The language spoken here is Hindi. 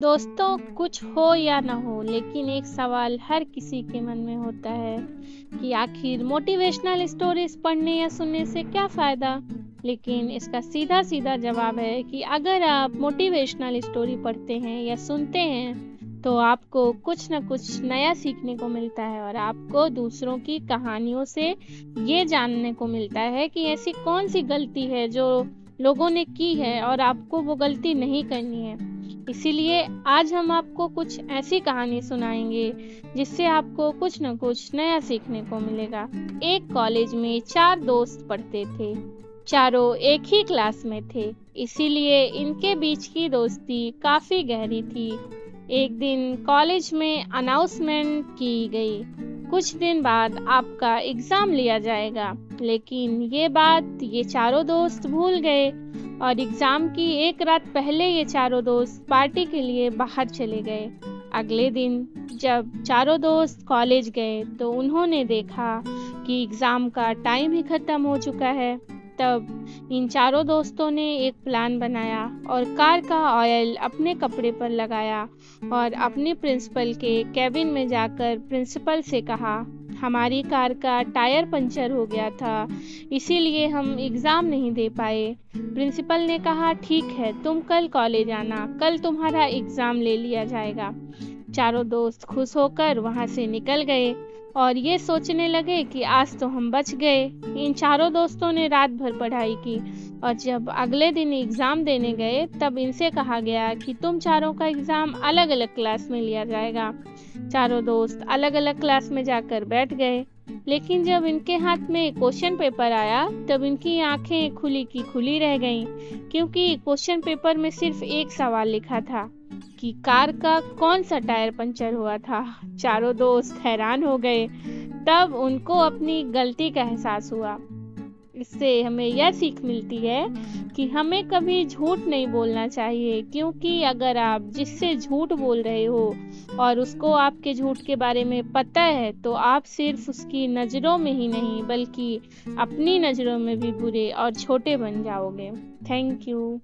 दोस्तों, कुछ हो या ना हो लेकिन एक सवाल हर किसी के मन में होता है कि आखिर मोटिवेशनल स्टोरीज पढ़ने या सुनने से क्या फ़ायदा। लेकिन इसका सीधा सीधा जवाब है कि अगर आप मोटिवेशनल स्टोरी पढ़ते हैं या सुनते हैं तो आपको कुछ ना कुछ नया सीखने को मिलता है और आपको दूसरों की कहानियों से ये जानने को मिलता है कि ऐसी कौन सी गलती है जो लोगों ने की है और आपको वो गलती नहीं करनी है। इसीलिए आज हम आपको कुछ ऐसी कहानी सुनाएंगे जिससे आपको कुछ न कुछ नया सीखने को मिलेगा। एक कॉलेज में 4 दोस्त पढ़ते थे। चारों एक ही क्लास में थे, इसीलिए इनके बीच की दोस्ती काफी गहरी थी। एक दिन कॉलेज में अनाउंसमेंट की गई, कुछ दिन बाद आपका एग्जाम लिया जाएगा। लेकिन ये बात ये चारों दोस्त भूल गए और एग्जाम की एक रात पहले ये चारों दोस्त पार्टी के लिए बाहर चले गए। अगले दिन जब चारों दोस्त कॉलेज गए तो उन्होंने देखा कि एग्जाम का टाइम ही खत्म हो चुका है। तब इन चारों दोस्तों ने एक प्लान बनाया और कार का ऑयल अपने कपड़े पर लगाया और अपने प्रिंसिपल के केबिन में जाकर प्रिंसिपल से कहा, हमारी कार का टायर पंचर हो गया था, इसीलिए हम एग्ज़ाम नहीं दे पाए। प्रिंसिपल ने कहा, ठीक है, तुम कल कॉलेज आना, कल तुम्हारा एग्ज़ाम ले लिया जाएगा। चारों दोस्त खुश होकर वहाँ से निकल गए और ये सोचने लगे कि आज तो हम बच गए। इन चारों दोस्तों ने रात भर पढ़ाई की और जब अगले दिन एग्ज़ाम देने गए तब इनसे कहा गया कि तुम चारों का एग्ज़ाम अलग अलग क्लास में लिया जाएगा। चारों दोस्त अलग अलग क्लास में जाकर बैठ गए, लेकिन जब इनके हाथ में क्वेश्चन पेपर आया तब इनकी आंखें खुली की खुली रह गईं, क्योंकि क्वेश्चन पेपर में सिर्फ एक सवाल लिखा था कि कार का कौन सा टायर पंचर हुआ था। चारों दोस्त हैरान हो गए। तब उनको अपनी गलती का एहसास हुआ। इससे हमें यह सीख मिलती है कि हमें कभी झूठ नहीं बोलना चाहिए, क्योंकि अगर आप जिससे झूठ बोल रहे हो और उसको आपके झूठ के बारे में पता है तो आप सिर्फ उसकी नज़रों में ही नहीं बल्कि अपनी नज़रों में भी बुरे और छोटे बन जाओगे। Thank you.